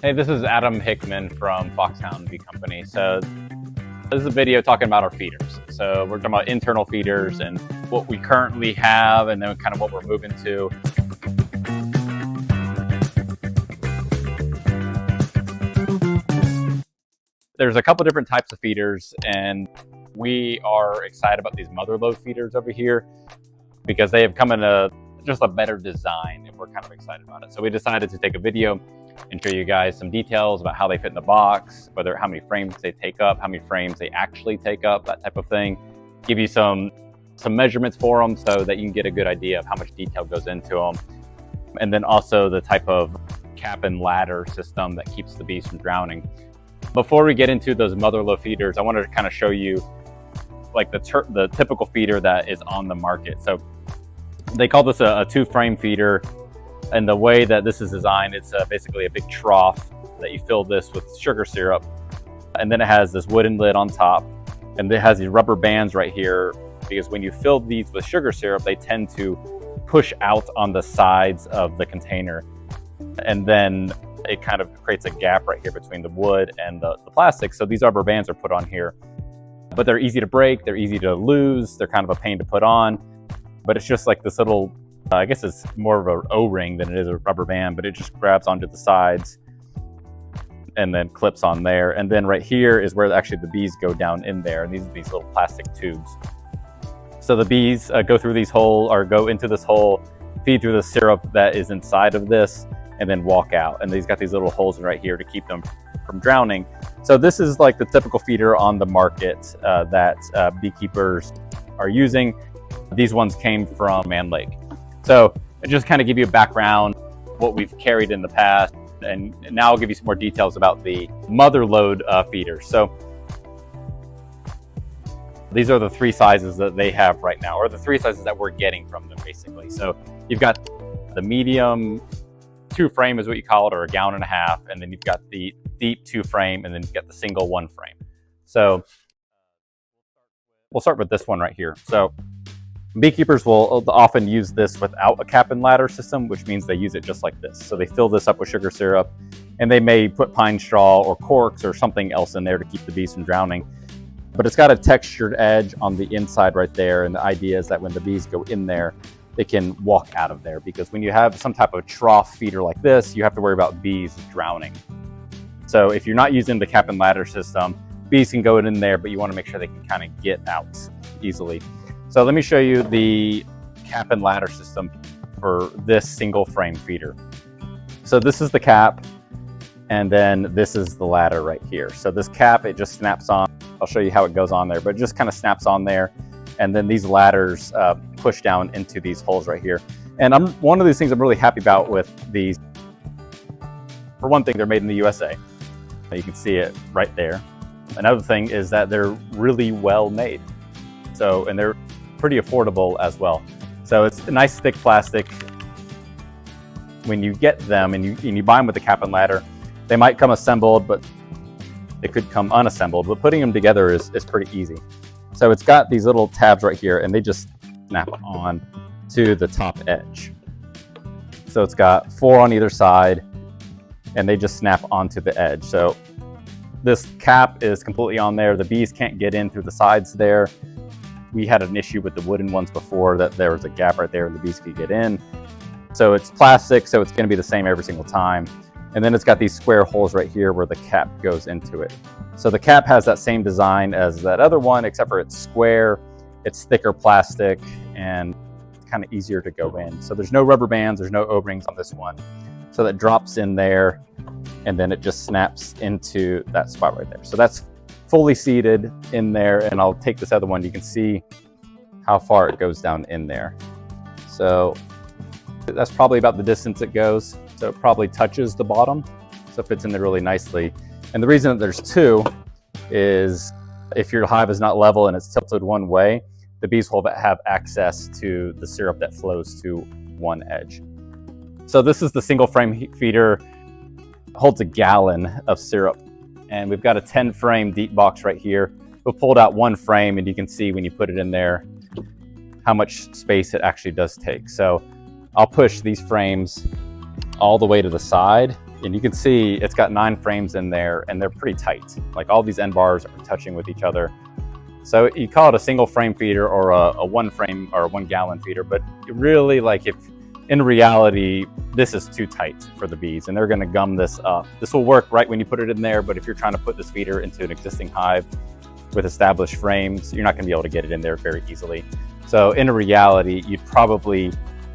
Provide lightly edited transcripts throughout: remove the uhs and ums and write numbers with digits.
Hey, this is Adam Hickman from Foxhound Bee Company. So this is a video talking about our feeders. So we're talking about internal feeders and what we currently have and then kind of what we're moving to. There's a couple different types of feeders, and we are excited about these mother load feeders over here because they have come in just a better design, and we're kind of excited about it. So we decided to take a video and show you guys some details about how they fit in the box, how many frames they take up, how many frames they actually take up, that type of thing. Give you some measurements for them so that you can get a good idea of how much detail goes into them. And then also the type of cap and ladder system that keeps the bees from drowning. Before we get into those mother load feeders, I wanted to kind of show you like the typical feeder that is on the market. So they call this a 2-frame feeder. And the way that this is designed, it's basically a big trough that you fill this with sugar syrup. And then it has this wooden lid on top. And it has these rubber bands right here, because when you fill these with sugar syrup, they tend to push out on the sides of the container. And then it kind of creates a gap right here between the wood and the plastic. So these rubber bands are put on here. But they're easy to break, they're easy to lose, they're kind of a pain to put on. But it's just like this little, I guess it's more of an O-ring than it is a rubber band, but it just grabs onto the sides and then clips on there. And then right here is where actually the bees go down in there. And these are these little plastic tubes. So the bees go through these holes, or go into this hole, feed through the syrup that is inside of this, and then walk out. And these got these little holes right here to keep them from drowning. So this is like the typical feeder on the market that beekeepers are using. These ones came from Man Lake. So just kind of give you a background, what we've carried in the past, and now I'll give you some more details about the mother load feeders. So these are the 3 sizes that they have right now, or the 3 sizes that we're getting from them basically. So you've got the medium 2-frame is what you call it, or a gallon and a half, and then you've got the deep 2-frame, and then you've got the single 1-frame. So we'll start with this one right here. So beekeepers will often use this without a cap and ladder system, which means they use it just like this. So they fill this up with sugar syrup, and they may put pine straw or corks or something else in there to keep the bees from drowning. But it's got a textured edge on the inside right there, and the idea is that when the bees go in there, they can walk out of there, because when you have some type of trough feeder like this, you have to worry about bees drowning. So if you're not using the cap and ladder system, bees can go in there, but you want to make sure they can kind of get out easily. So let me show you the cap and ladder system for this single frame feeder. So this is the cap, and then this is the ladder right here. So this cap, it just snaps on. I'll show you how it goes on there, but it just kind of snaps on there. And then these ladders push down into these holes right here. And one of these things I'm really happy about with these, for one thing, they're made in the USA. You can see it right there. Another thing is that they're really well made. So, and they're pretty affordable as well. So it's a nice thick plastic. When you get them and you buy them with the cap and ladder, they might come assembled, but they could come unassembled. But putting them together is pretty easy. So it's got these little tabs right here, and they just snap on to the top edge. So it's got 4 on either side, and they just snap onto the edge. So this cap is completely on there. The bees can't get in through the sides there. We had an issue with the wooden ones before, that there was a gap right there and the bees could get in. So it's plastic, so it's going to be the same every single time. And then it's got these square holes right here where the cap goes into it. So the cap has that same design as that other one, except for it's square, it's thicker plastic, and it's kind of easier to go in. So there's no rubber bands, there's no O-rings on this one. So that drops in there, and then it just snaps into that spot right there. So that's fully seated in there, and I'll take this other one. You can see how far it goes down in there. So that's probably about the distance it goes. So it probably touches the bottom, so it fits in there really nicely. And the reason that there's 2 is if your hive is not level and it's tilted one way, the bees will have access to the syrup that flows to one edge. So this is the single frame feeder, holds a gallon of syrup. And we've got a 10-frame deep box right here. We've pulled out 1 frame, and you can see when you put it in there how much space it actually does take. So I'll push these frames all the way to the side, And you can see it's got 9 frames in there, and they're pretty tight. Like all these end bars are touching with each other. So you call it a single frame feeder or a 1 frame or 1 gallon feeder, but really, like, if in reality, this is too tight for the bees and they're gonna gum this up. This will work right when you put it in there, but if you're trying to put this feeder into an existing hive with established frames, you're not gonna be able to get it in there very easily. So in reality, you'd probably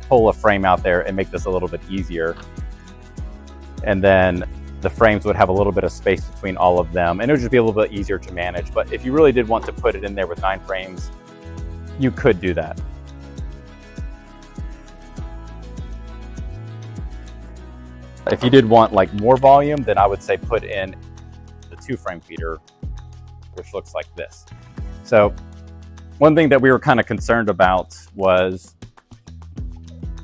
pull a frame out there and make this a little bit easier. And then the frames would have a little bit of space between all of them, and it would just be a little bit easier to manage. But if you really did want to put it in there with 9 frames, you could do that. If you did want like more volume, then I would say put in the 2 frame feeder, which looks like this. So one thing that we were kind of concerned about was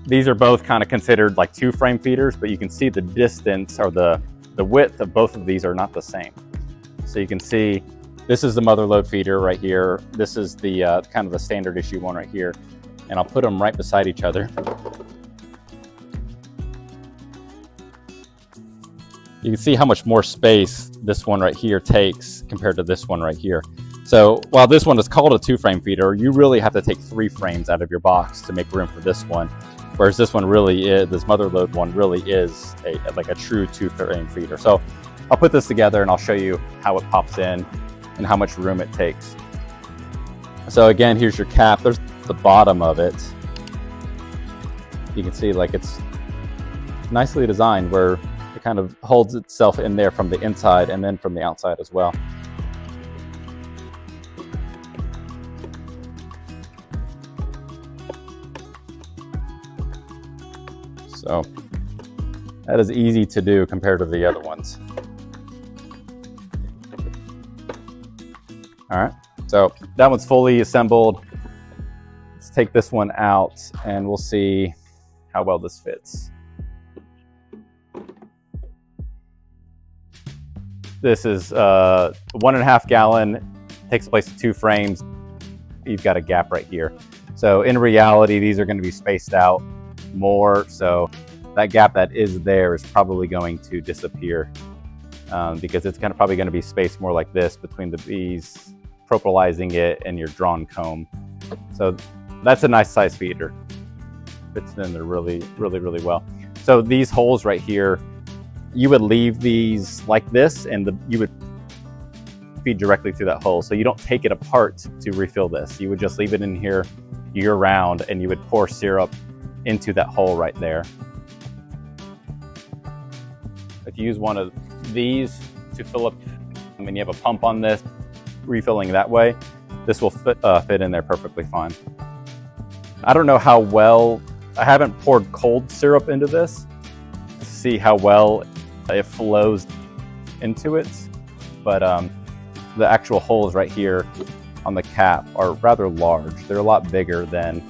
these are both kind of considered like 2 frame feeders, but you can see the distance or the width of both of these are not the same. So you can see this is the mother load feeder right here. This is the kind of the standard issue one right here. And I'll put them right beside each other. You can see how much more space this one right here takes compared to this one right here. So while this one is called a 2 frame feeder, you really have to take 3 frames out of your box to make room for this one. Whereas this one really is, this mother load one really is like a true 2 frame feeder. So I'll put this together and I'll show you how it pops in and how much room it takes. So again, here's your cap. There's the bottom of it. You can see like it's nicely designed where it kind of holds itself in there from the inside and then from the outside as well. So that is easy to do compared to the other ones. All right, so that one's fully assembled. Let's take this one out and we'll see how well this fits. This is 1.5 gallon, takes place in 2 frames. You've got a gap right here. So in reality, these are going to be spaced out more, so that gap that is there is probably going to disappear because it's probably going to be spaced more like this between the bees propolizing it and your drawn comb. So that's a nice size feeder. Fits in there really well. So these holes right here, you would leave these like this and you would feed directly through that hole. So you don't take it apart to refill this. You would just leave it in here year round and you would pour syrup into that hole right there. If you use one of these to fill up, I mean, you have a pump on this, refilling that way, this will fit in there perfectly fine. I don't know how well, I haven't poured cold syrup into this to see how well it flows into it, but the actual holes right here on the cap are rather large. They're a lot bigger than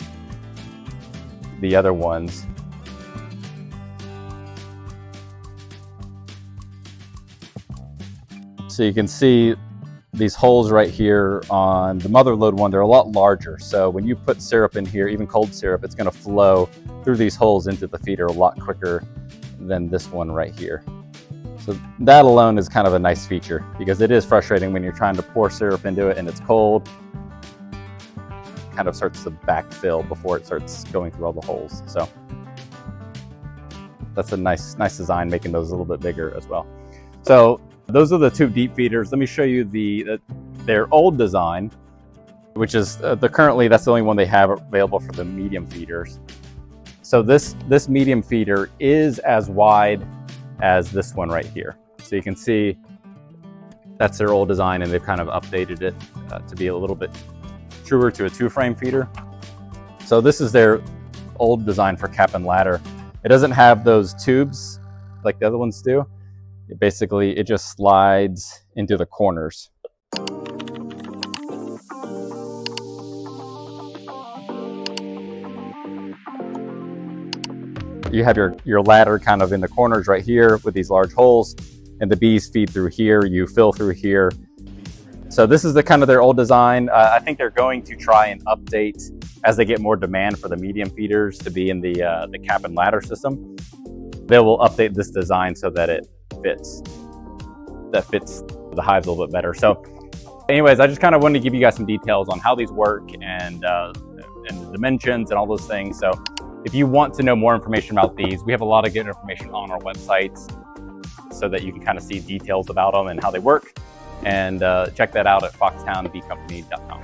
the other ones. So you can see these holes right here on the mother load one, they're a lot larger. So when you put syrup in here, even cold syrup, it's going to flow through these holes into the feeder a lot quicker than this one right here. So that alone is kind of a nice feature because it is frustrating when you're trying to pour syrup into it and it's cold. It kind of starts to backfill before it starts going through all the holes. So that's a nice design, making those a little bit bigger as well. So those are the 2 deep feeders. Let me show you their old design, which is currently that's the only one they have available for the medium feeders. So this medium feeder is as wide as this one right here. So you can see that's their old design and they've kind of updated it to be a little bit truer to a 2 frame feeder. So this is their old design for cap and ladder. It doesn't have those tubes like the other ones do. It just slides into the corners. You have your ladder kind of in the corners right here with these large holes, and the bees feed through here, you fill through here. So this is the kind of their old design. I think they're going to try and update as they get more demand for the medium feeders to be in the cap and ladder system. they will update this design so that it fits the hives a little bit better. So anyways, I just kind of wanted to give you guys some details on how these work and the dimensions and all those things. So if you want to know more information about these, we have a lot of good information on our websites so that you can kind of see details about them and how they work. And check that out at foxhoundbeecompany.com.